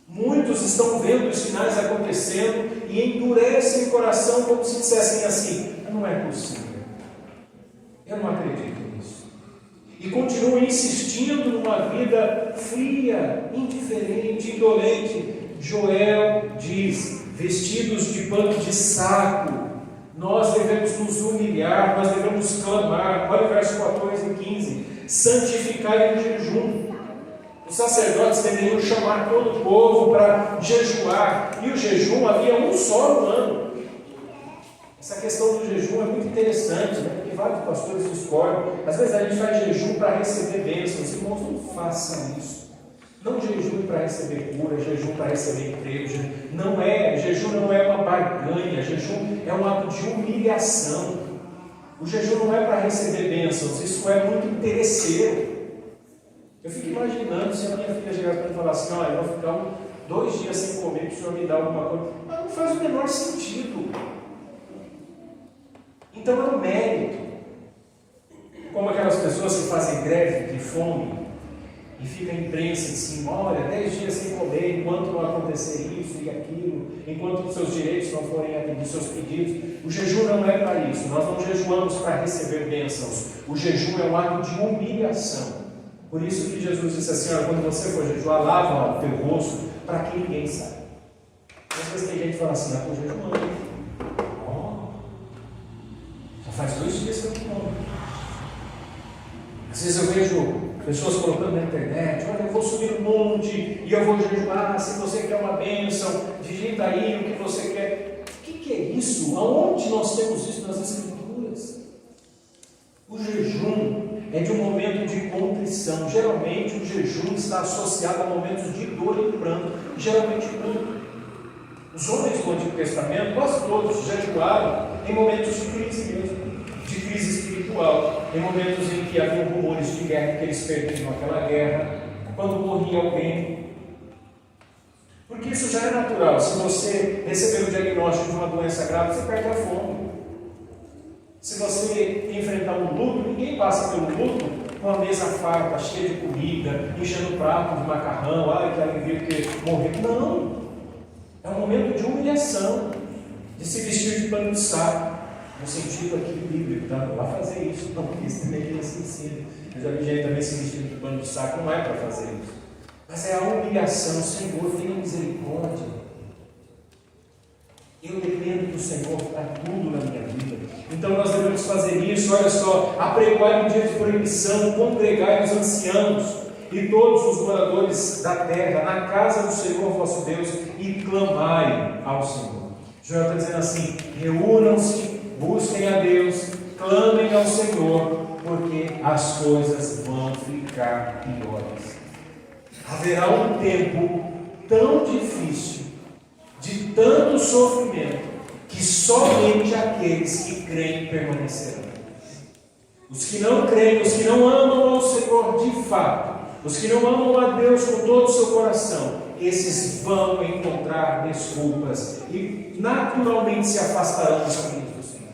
Muitos estão vendo os sinais acontecendo e endurecem o coração como se dissessem assim: não é possível, eu não acredito nisso. E continuam insistindo numa vida fria, indiferente, indolente. Joel diz: vestidos de pano de saco, nós devemos nos humilhar, nós devemos clamar. Olha o verso 14 e 15: santificai o jejum. Os sacerdotes deveriam chamar todo o povo para jejuar, e o jejum havia um só no ano. Essa questão do jejum é muito interessante, né? Porque vários pastores discordam. Às vezes a gente faz jejum para receber bênçãos. Irmãos, não façam isso. Não jejum para receber cura, jejum para receber emprego. Jejum não é uma barganha, jejum é um ato de humilhação. O jejum não é para receber bênçãos, isso é muito interesseiro. Eu fico imaginando se a minha filha chegasse para mim e falasse: não, eu vou ficar 2 dias sem comer, para o senhor me dar alguma coisa. Mas não faz o menor sentido. Então é um mérito. Como aquelas pessoas que fazem greve de fome e fica a imprensa em cima: olha, 10 dias sem comer, enquanto não acontecer isso e aquilo, enquanto os seus direitos não forem atendidos, seus pedidos. O jejum não é para isso. Nós não jejuamos para receber bênçãos. O jejum é um ato de humilhação. Por isso que Jesus disse assim: olha, quando você for jejuar, lava o teu rosto, para que ninguém saiba. Às vezes tem gente que fala assim: estou jejuando. Já faz 2 dias que eu não como. Às vezes eu vejo pessoas colocando na internet: olha, eu vou subir um monte e eu vou jejuar. Se você quer uma bênção, digita aí o que você quer. O que é isso? Aonde nós temos isso nas Escrituras? O jejum é de um momento de contrição. Geralmente o jejum está associado a momentos de dor e pranto. Geralmente muito. Os homens do Antigo Testamento, quase todos, jejuaram em momentos de crise mesmo, de crise espiritual, em momentos em que haviam rumores de guerra, que eles perdiam aquela guerra, quando morria alguém. Porque isso já é natural. Se você receber o diagnóstico de uma doença grave, você perde a fome. Se você enfrentar um luto, ninguém passa pelo luto com a mesa farta, cheia de comida, enchendo o prato de macarrão, que alegria porque morreu. Não! É um momento de humilhação, de se vestir de pano de saco, no sentido aqui bíblico, tá? Não vai fazer isso, não, porque isso também não se ensina. Eu já vi gente também se vestir de pano de saco, não é para fazer isso. Mas é a humilhação. Senhor, tenha misericórdia. Eu dependo do Senhor para tudo na minha vida. Então nós devemos fazer isso. Olha só: apregoai no dia de proibição, congregai os anciãos e todos os moradores da terra na casa do Senhor vosso Deus e clamai ao Senhor. Joel está dizendo assim: reúnam-se, busquem a Deus, clamem ao Senhor, porque as coisas vão ficar piores. Haverá um tempo tão difícil, de tanto sofrimento, que somente aqueles que creem permanecerão. Os que não creem, os que não amam ao Senhor de fato, os que não amam a Deus com todo o seu coração, esses vão encontrar desculpas e naturalmente se afastarão dos caminhos do Senhor.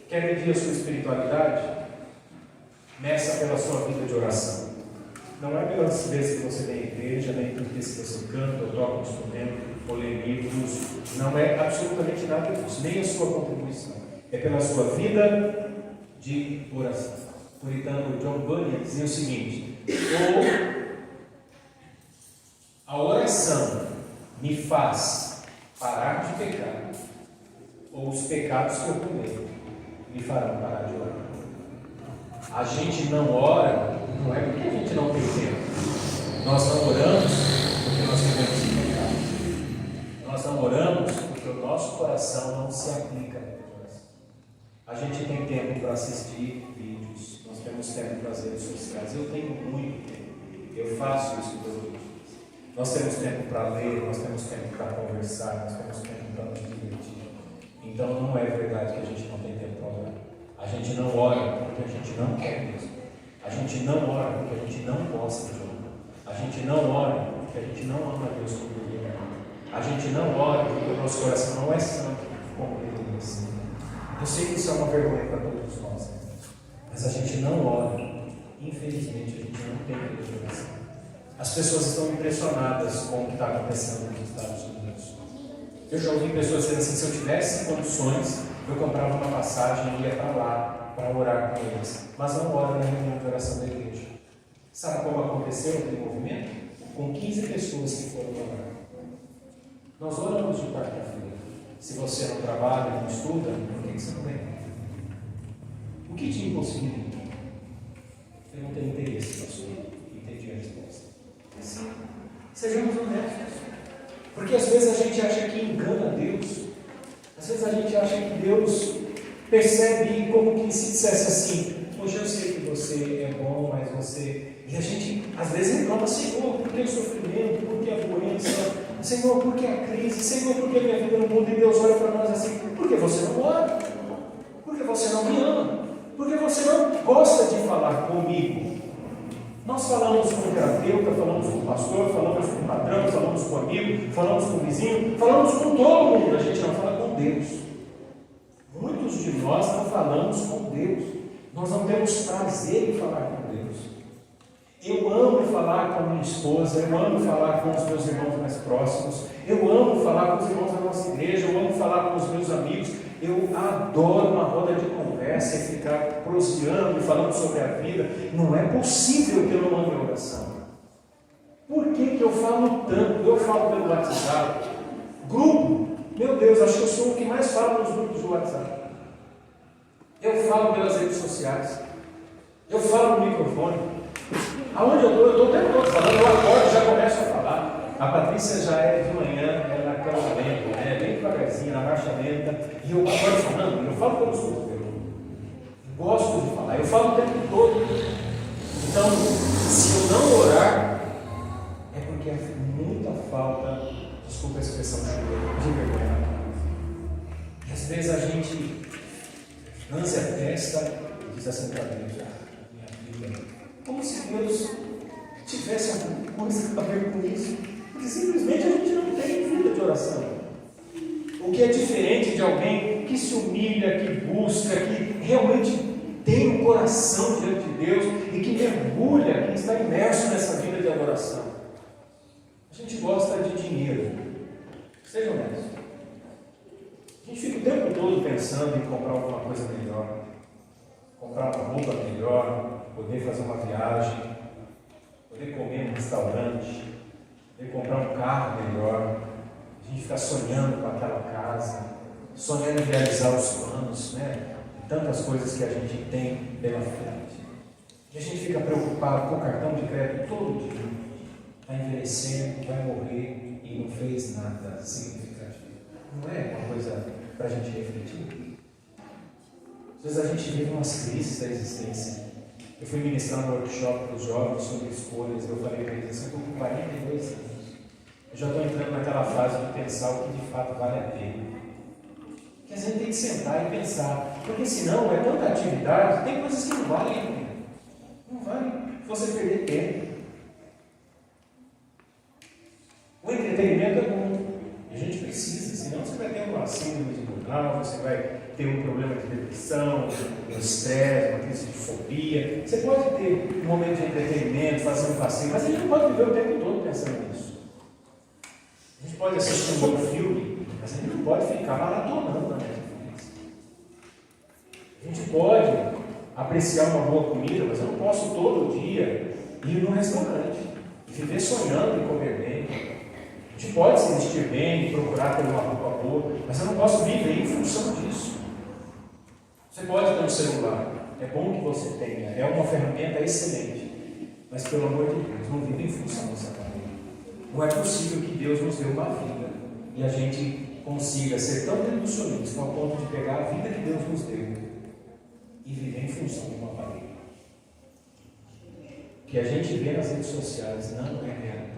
Quer medir a sua espiritualidade? Meça pela sua vida de oração. Não é pelas vezes que você vem à igreja, nem porque se você canta ou toca um instrumento, ou lê livros. Não é absolutamente nada disso, nem a sua contribuição. É pela sua vida de oração. O puritano John Bunyan dizia o seguinte: ou a oração me faz parar de pecar, ou os pecados que eu cometo me farão parar de orar. A gente não ora, não é porque a gente não tem tempo. Nós não oramos porque nós temos pecado. Nós não oramos porque o nosso coração não se aplica à oração. A gente tem tempo para assistir vídeos, nós temos tempo para as redes sociais. Eu tenho muito tempo. Eu faço isso todos os dias. Nós temos tempo para ler, nós temos tempo para conversar, nós temos tempo para nos divertir. Então não é verdade que a gente não tem tempo para orar. A gente não ora porque a gente não quer mesmo. A gente não ora porque a gente não gosta de orar. A gente não ora porque a gente não ama Deus como Ele ama. A gente não ora porque o nosso coração não é santo como Ele deveria ser. Eu sei que isso é uma vergonha para todos nós, mas a gente não ora. Infelizmente, a gente não tem vida de oração. As pessoas estão impressionadas com o que está acontecendo nos Estados Unidos. Eu já ouvi pessoas dizendo assim: se eu tivesse condições, eu comprava uma passagem e ia para lá para orar com eles. Mas não ora na reunião de oração da igreja. Sabe como aconteceu aquele movimento? Com 15 pessoas que foram orar. Nós oramos de quarta-feira. Se você não trabalha, não estuda, por que você não vem? O que te impossibilita? Eu não tenho interesse, pastor. Entendi a resposta. Assim, sejamos honestos. Porque às vezes a gente acha que engana Deus. Às vezes a gente acha que Deus percebe como que se dissesse assim: poxa, eu sei que você é bom, mas você... E a gente às vezes reclama: Senhor, por que o sofrimento? Por que a doença? Senhor, por que a crise? Senhor, por que a minha vida no mundo? E Deus olha para nós assim: porque você não ora? Porque você não me ama? Porque você não gosta de falar comigo? Nós falamos com o terapeuta, falamos com o pastor, falamos com o patrão, falamos com o amigo, falamos com o vizinho, falamos com todo mundo. A gente não fala com Deus. Muitos de nós não falamos com Deus. Nós não temos prazer em falar com Deus. Eu amo falar com a minha esposa, eu amo falar com os meus irmãos mais próximos, eu amo falar com os irmãos da nossa igreja, eu amo falar com os meus amigos. Eu adoro uma roda de conversa e ficar prosseando e falando sobre a vida. Não é possível que eu não ame a oração. Por que eu falo tanto? Eu falo pelo WhatsApp. Grupo, meu Deus, acho que eu sou o que mais fala nos grupos do WhatsApp. Eu falo pelas redes sociais. Eu falo no microfone. Aonde eu estou o tempo todo falando. Eu acordo e já começo a falar. A Patrícia já é de manhã, ela é naquela lenta, né? Bem devagarzinho, na marcha lenta. E eu acordo falando. Eu falo pelos grupos. Eu gosto de falar. Eu falo o tempo todo. Então, se eu não orar, é porque é muita falta, desculpa a expressão de vergonha. E às vezes a gente lança a testa e diz assim para Deus: minha vida, como se Deus tivesse alguma coisa a ver com isso, porque simplesmente a gente não tem vida de oração. O que é diferente de alguém que se humilha, que busca, que realmente tem um coração diante de Deus e que mergulha, que está imerso nessa vida de adoração. A gente gosta de dinheiro. Seja honesto. A gente fica o tempo todo pensando em comprar alguma coisa melhor, comprar uma roupa melhor, poder fazer uma viagem, poder comer num restaurante, poder comprar um carro melhor. A gente fica sonhando com aquela casa, sonhando em realizar os planos, né? Tantas coisas que a gente tem pela frente. E a gente fica preocupado com o cartão de crédito todo dia. Vai envelhecendo, vai morrer e não fez nada significativo. Não é uma coisa para a gente refletir? Às vezes a gente vive umas crises da existência. Eu fui ministrar um workshop para os jovens sobre escolhas. Eu falei para eles assim: eu estou com 42 anos. Eu já estou entrando naquela fase de pensar o que de fato vale a pena. Que a gente tem que sentar e pensar, porque senão é tanta atividade, tem coisas que não valem a pena. Não vale você perder tempo. O entretenimento é bom, a gente precisa, senão você vai ter uma síndrome de burnout, você vai ter um problema de depressão, um estresse, uma crise de fobia. Você pode ter um momento de entretenimento, fazer um passeio, mas a gente não pode viver o tempo todo pensando nisso. A gente pode assistir um bom filme, mas a gente não pode ficar maratonando na Netflix. A gente pode apreciar uma boa comida, mas eu não posso todo dia ir num restaurante e viver sonhando em comer bem. A gente pode se vestir bem, procurar ter uma roupa boa, mas eu não posso viver em função disso. Você pode ter um celular, é bom que você tenha, é uma ferramenta excelente, mas pelo amor de Deus, não vive em função dessa ferramenta. Não é possível que Deus nos dê uma vida e a gente consiga ser tão reducionista ao ponto de pegar a vida que Deus nos deu e viver em função de uma aparelho. O que a gente vê nas redes sociais não é realidade.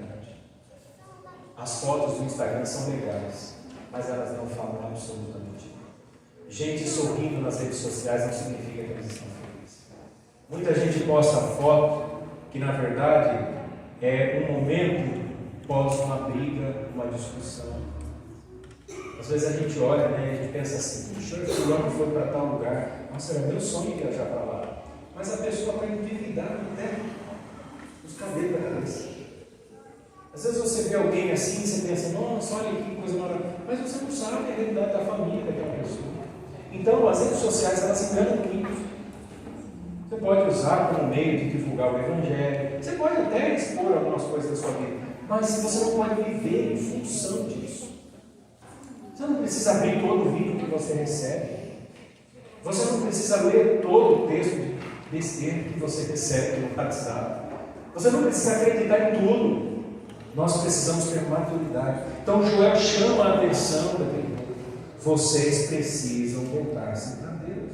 As fotos do Instagram são legais, mas elas não falam absolutamente nada. Gente sorrindo nas redes sociais não significa que eles estão felizes. Muita gente posta foto que na verdade é um momento pós uma briga, uma discussão. Às vezes a gente olha, né, e a gente pensa assim, puxa, fulano foi para tal lugar, nossa, era meu sonho viajar para lá. Mas a pessoa está endividada até os cabelos da cabeça. Às vezes você vê alguém assim e você pensa, nossa, olha que coisa maravilhosa. Mas você não sabe a realidade da família daquela pessoa. Então, as redes sociais, elas enganam muito. Você pode usar como meio de divulgar o Evangelho. Você pode até expor algumas coisas da sua vida. Mas você não pode viver em função disso. Você não precisa abrir todo o vídeo que você recebe. Você não precisa ler todo o texto de besteira que você recebe no WhatsApp. Você não precisa acreditar em tudo. Nós precisamos ter maturidade. Então Joel chama a atenção daquele povo. Vocês precisam voltar-se para Deus.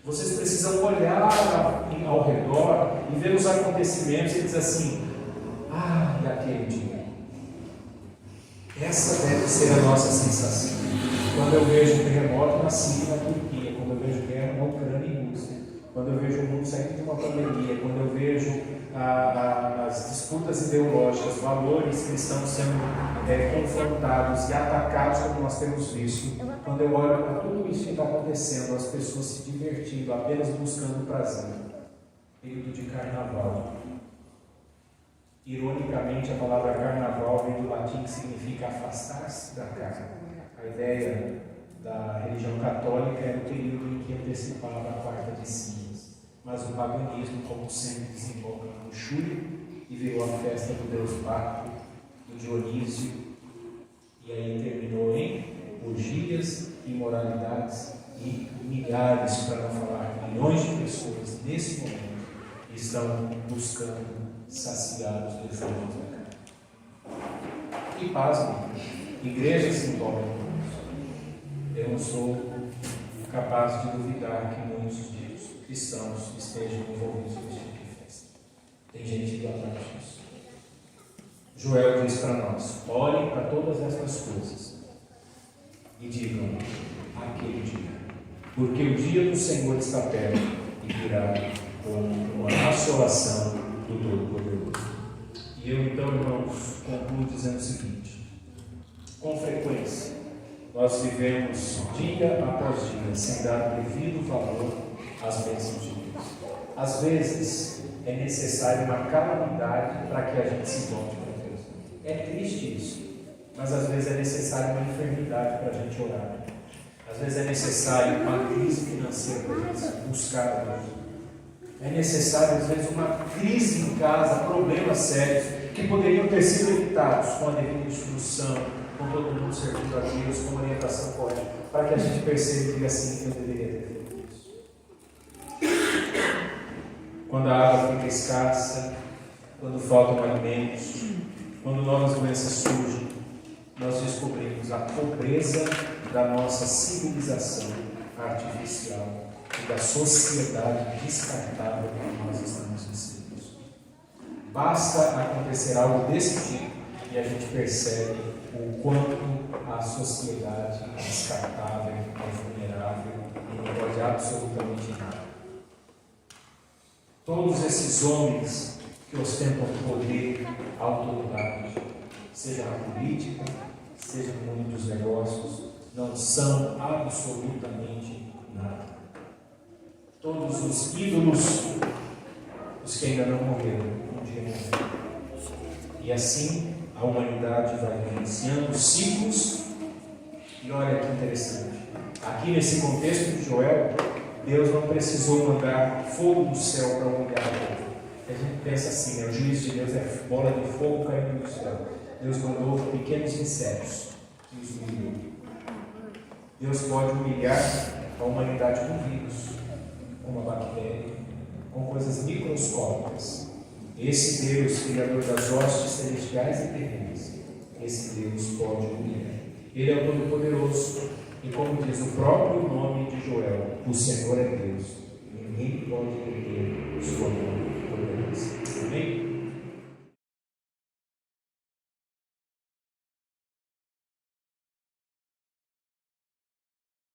Vocês precisam olhar ao redor e ver os acontecimentos e dizer assim, daquele dia. Essa deve ser a nossa sensação. Quando eu vejo terremoto na Síria, na Turquia, quando eu vejo guerra na Ucrânia e Rússia, quando eu vejo o mundo saindo de uma pandemia, quando eu vejo as disputas ideológicas, valores cristãos sendo confrontados e atacados, como nós temos visto, quando eu olho para tudo isso que está acontecendo, as pessoas se divertindo, apenas buscando prazer, período de carnaval. Ironicamente, a palavra carnaval vem do latim que significa afastar-se da carne. A ideia da religião católica era o período em que antecipava a quarta de cinzas. Mas o paganismo, como sempre, desemboca na luxúria e virou a festa do deus Baco, do Dionísio, e aí terminou em orgias, imoralidades e milhares, para não falar milhões de pessoas, nesse momento, estão buscando saciar os desejos da carne. E pasmem, igrejas se envolvem com isso. Eu não sou capaz de duvidar que muitos cristãos estejam envolvidos nesse tipo de festa. Tem gente indo atrás disso. Joel diz para nós: olhem para todas essas coisas e digam aquele dia, porque o dia do Senhor está perto e virá com uma assolação do Todo-Poderoso. E eu então, irmãos, concluo dizendo o seguinte: com frequência nós vivemos dia após dia sem dar devido valor às bênçãos de Deus. Às vezes é necessário uma calamidade para que a gente se volte para Deus. É triste isso, mas às vezes é necessário uma enfermidade para a gente orar. Às vezes é necessário uma crise financeira para a gente buscar a Deus. É necessário, às vezes, uma crise em casa, problemas sérios, que poderiam ter sido evitados com a devida instrução, com todo mundo servindo a Deus, com orientação correta, para que a gente perceba e diga assim: eu deveria ter feito isso. Quando a água fica escassa, quando faltam alimentos, quando novas doenças surgem, nós descobrimos a pobreza da nossa civilização artificial e da sociedade descartável que nós estamos inseridos. Basta acontecer algo desse tipo e a gente percebe o quanto a sociedade é descartável, é vulnerável e não pode absolutamente nada. Todos esses homens que ostentam poder, autoridade, seja na política, seja no mundo dos negócios, não são absolutamente nada. Todos os ídolos, os que ainda não morreram, um dia morreram. E assim a humanidade vai vivenciando ciclos. E olha que interessante, aqui nesse contexto de Joel, Deus não precisou mandar fogo do céu para humilhar o povo. A gente pensa assim, o juízo de Deus é bola de fogo caindo do céu. Deus mandou pequenos insetos que os humilhou. Deus pode humilhar a humanidade com vírus, com uma bactéria, com coisas microscópicas. Esse Deus, Criador das hostes celestiais e terrenas, esse Deus pode humilhar. Ele é o Todo-Poderoso. E como diz o próprio nome de Joel, o Senhor é Deus. Ninguém pode deter o seu nome poderoso. Amém?